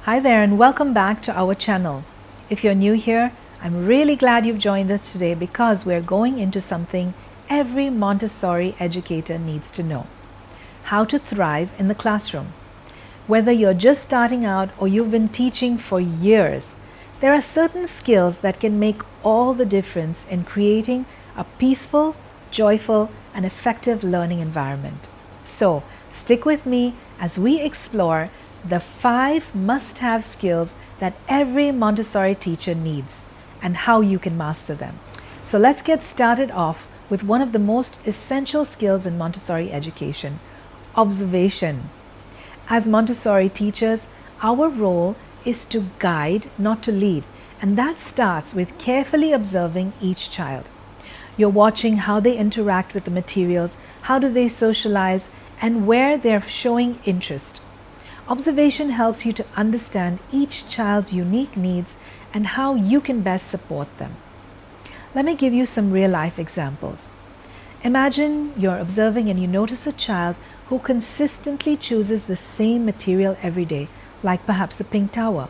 Hi there and welcome back to our channel. If you're new here, I'm really glad you've joined us today because we're going into something every Montessori educator needs to know: how to thrive in the classroom. Whether you're just starting out or you've been teaching for years, there are certain skills that can make all the difference in creating a peaceful, joyful, and effective learning environment. So, stick with me as we explore the 5 must-have skills that every Montessori teacher needs and how you can master them. So let's get started off with one of the most essential skills in Montessori education: observation. As Montessori teachers, our role is to guide, not to lead, and that starts with carefully observing each child. You're watching how they interact with the materials, how do they socialize, and where they're showing interest. Observation helps you to understand each child's unique needs and how you can best support them. Let me give you some real-life examples. Imagine you're observing and you notice a child who consistently chooses the same material every day, like perhaps the pink tower.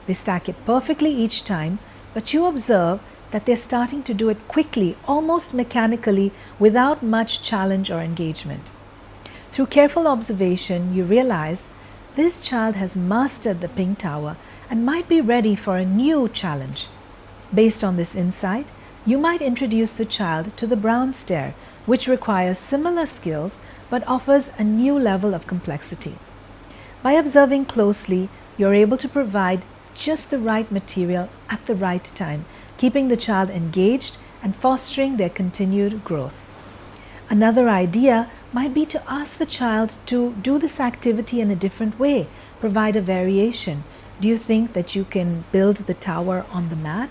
They stack it perfectly each time, but you observe that they're starting to do it quickly, almost mechanically, without much challenge or engagement. Through careful observation, you realize this child has mastered the pink tower and might be ready for a new challenge. Based on this insight, you might introduce the child to the brown stair, which requires similar skills but offers a new level of complexity. By observing closely, you're able to provide just the right material at the right time, keeping the child engaged and fostering their continued growth. Another idea might be to ask the child to do this activity in a different way, provide a variation. Do you think that you can build the tower on the mat,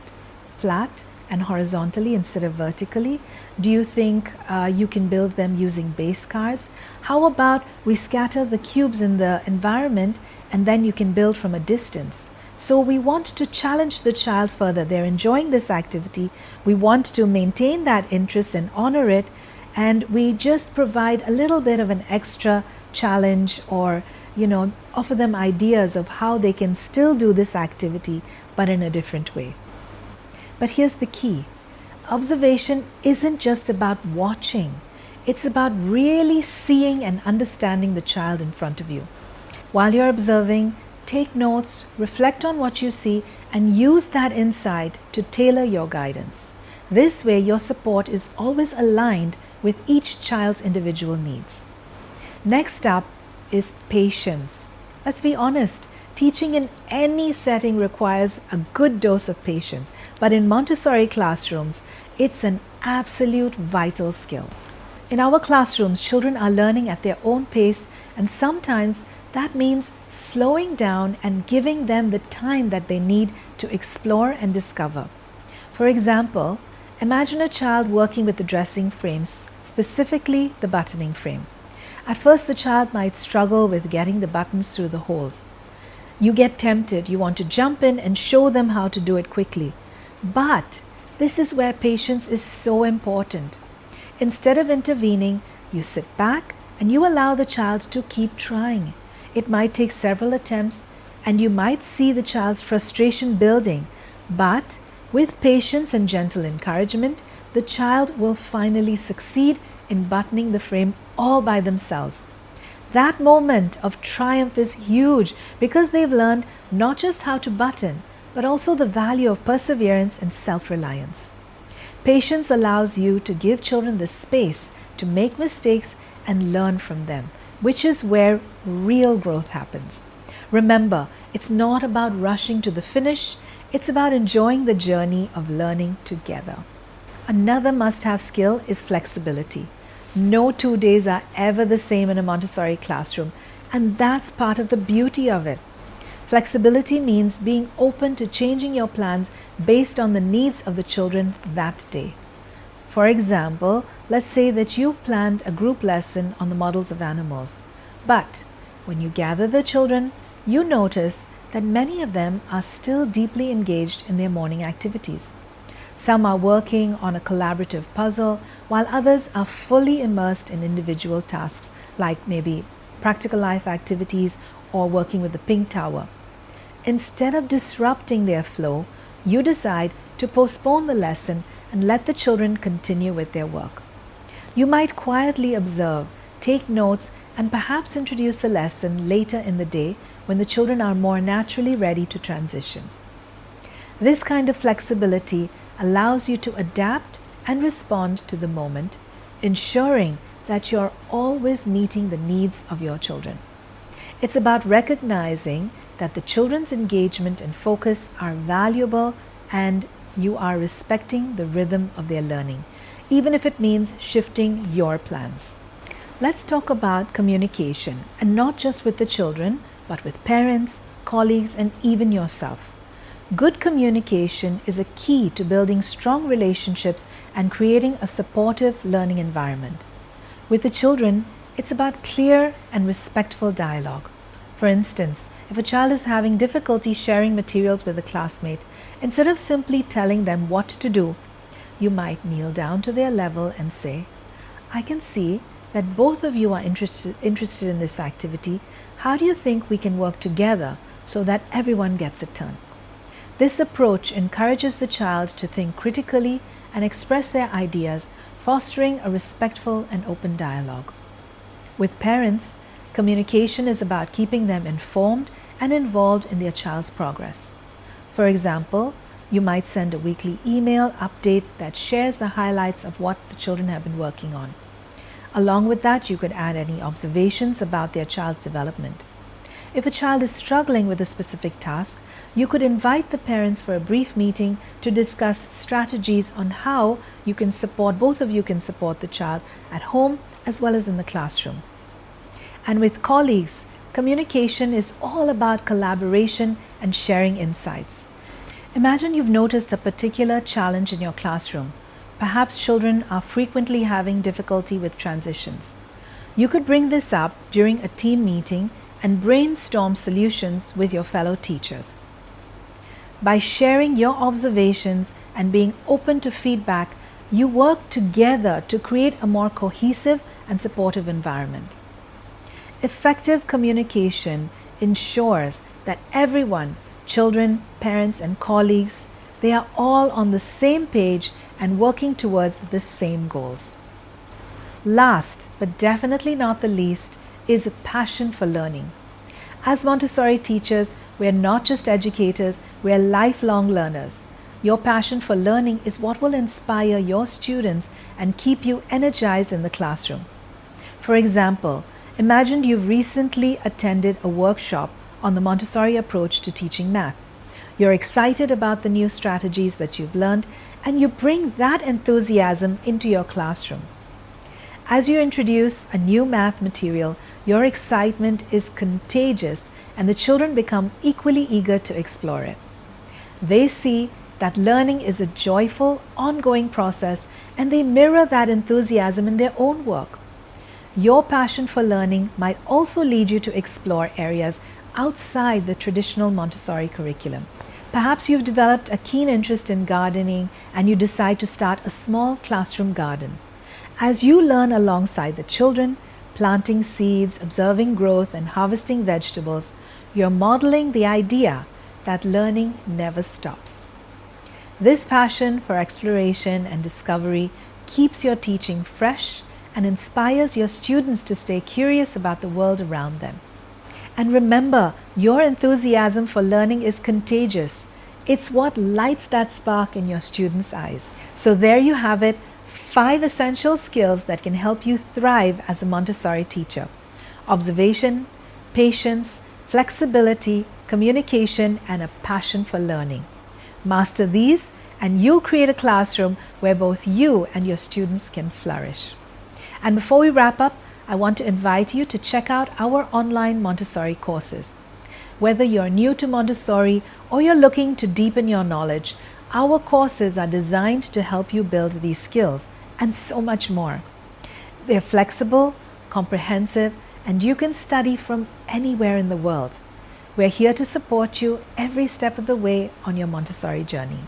flat and horizontally instead of vertically? Do you think you can build them using base cards? How about we scatter the cubes in the environment and then you can build from a distance? So we want to challenge the child further. They're enjoying this activity. We want to maintain that interest and honor it, and we just provide a little bit of an extra challenge, or offer them ideas of how they can still do this activity but in a different way. But here's the key: observation isn't just about watching, it's about really seeing and understanding the child in front of you. While you're observing, take notes, reflect on what you see, and use that insight to tailor your guidance. This way, your support is always aligned with each child's individual needs. Next up is patience. Let's be honest, teaching in any setting requires a good dose of patience, but in Montessori classrooms, it's an absolute vital skill. In our classrooms, children are learning at their own pace, and sometimes that means slowing down and giving them the time that they need to explore and discover. For example, imagine a child working with the dressing frames, specifically the buttoning frame. At first, the child might struggle with getting the buttons through the holes. You get tempted, you want to jump in and show them how to do it quickly. But this is where patience is so important. Instead of intervening, you sit back and you allow the child to keep trying. It might take several attempts and you might see the child's frustration building, but with patience and gentle encouragement, the child will finally succeed in buttoning the frame all by themselves. That moment of triumph is huge because they've learned not just how to button, but also the value of perseverance and self-reliance. Patience allows you to give children the space to make mistakes and learn from them, which is where real growth happens. Remember, it's not about rushing to the finish, it's about enjoying the journey of learning together. Another must-have skill is flexibility. No 2 days are ever the same in a Montessori classroom, and that's part of the beauty of it. Flexibility means being open to changing your plans based on the needs of the children that day. For example, let's say that you've planned a group lesson on the models of animals, but when you gather the children, you notice that many of them are still deeply engaged in their morning activities. Some are working on a collaborative puzzle, while others are fully immersed in individual tasks, like maybe practical life activities or working with the pink tower. Instead of disrupting their flow, you decide to postpone the lesson and let the children continue with their work. You might quietly observe, take notes, and perhaps introduce the lesson later in the day when the children are more naturally ready to transition. This kind of flexibility allows you to adapt and respond to the moment, ensuring that you're always meeting the needs of your children. It's about recognizing that the children's engagement and focus are valuable and you are respecting the rhythm of their learning, even if it means shifting your plans. Let's talk about communication, and not just with the children, but with parents, colleagues, and even yourself. Good communication is a key to building strong relationships and creating a supportive learning environment. With the children, it's about clear and respectful dialogue. For instance, if a child is having difficulty sharing materials with a classmate, instead of simply telling them what to do, you might kneel down to their level and say, "I can see that both of you are interested in this activity. How do you think we can work together so that everyone gets a turn?" This approach encourages the child to think critically and express their ideas, fostering a respectful and open dialogue. With parents, communication is about keeping them informed and involved in their child's progress. For example, you might send a weekly email update that shares the highlights of what the children have been working on. Along with that, you could add any observations about their child's development. If a child is struggling with a specific task, you could invite the parents for a brief meeting to discuss strategies on how both of you can support the child at home as well as in the classroom. And with colleagues, communication is all about collaboration and sharing insights. Imagine you've noticed a particular challenge in your classroom. Perhaps children are frequently having difficulty with transitions. You could bring this up during a team meeting and brainstorm solutions with your fellow teachers. By sharing your observations and being open to feedback, you work together to create a more cohesive and supportive environment. Effective communication ensures that everyone, children, parents, and colleagues, they are all on the same page and working towards the same goals. Last, but definitely not the least, is a passion for learning. As Montessori teachers, we are not just educators, we are lifelong learners. Your passion for learning is what will inspire your students and keep you energized in the classroom. For example, imagine you've recently attended a workshop on the Montessori approach to teaching math. You're excited about the new strategies that you've learned, and you bring that enthusiasm into your classroom. As you introduce a new math material, your excitement is contagious and the children become equally eager to explore it. They see that learning is a joyful, ongoing process, and they mirror that enthusiasm in their own work. Your passion for learning might also lead you to explore areas outside the traditional Montessori curriculum. Perhaps you've developed a keen interest in gardening and you decide to start a small classroom garden. As you learn alongside the children, planting seeds, observing growth, and harvesting vegetables, you're modeling the idea that learning never stops. This passion for exploration and discovery keeps your teaching fresh and inspires your students to stay curious about the world around them. And remember, your enthusiasm for learning is contagious. It's what lights that spark in your students' eyes. So there you have it, 5 essential skills that can help you thrive as a Montessori teacher. Observation, patience, flexibility, communication, and a passion for learning. Master these and you'll create a classroom where both you and your students can flourish. And before we wrap up, I want to invite you to check out our online Montessori courses. Whether you're new to Montessori or you're looking to deepen your knowledge, our courses are designed to help you build these skills and so much more. They're flexible, comprehensive, and you can study from anywhere in the world. We're here to support you every step of the way on your Montessori journey.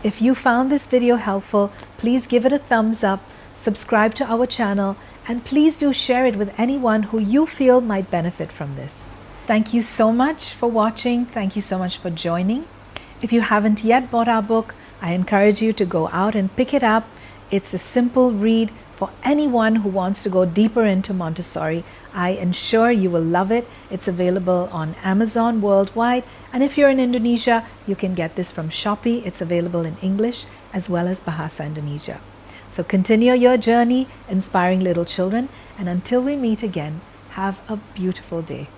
If you found this video helpful, please give it a thumbs up, subscribe to our channel, and please do share it with anyone who you feel might benefit from this. Thank you so much for watching. Thank you so much for joining. If you haven't yet bought our book, I encourage you to go out and pick it up. It's a simple read for anyone who wants to go deeper into Montessori. I ensure you will love it. It's available on Amazon worldwide. And if you're in Indonesia, you can get this from Shopee. It's available in English as well as Bahasa Indonesia. So continue your journey inspiring little children. And until we meet again, have a beautiful day.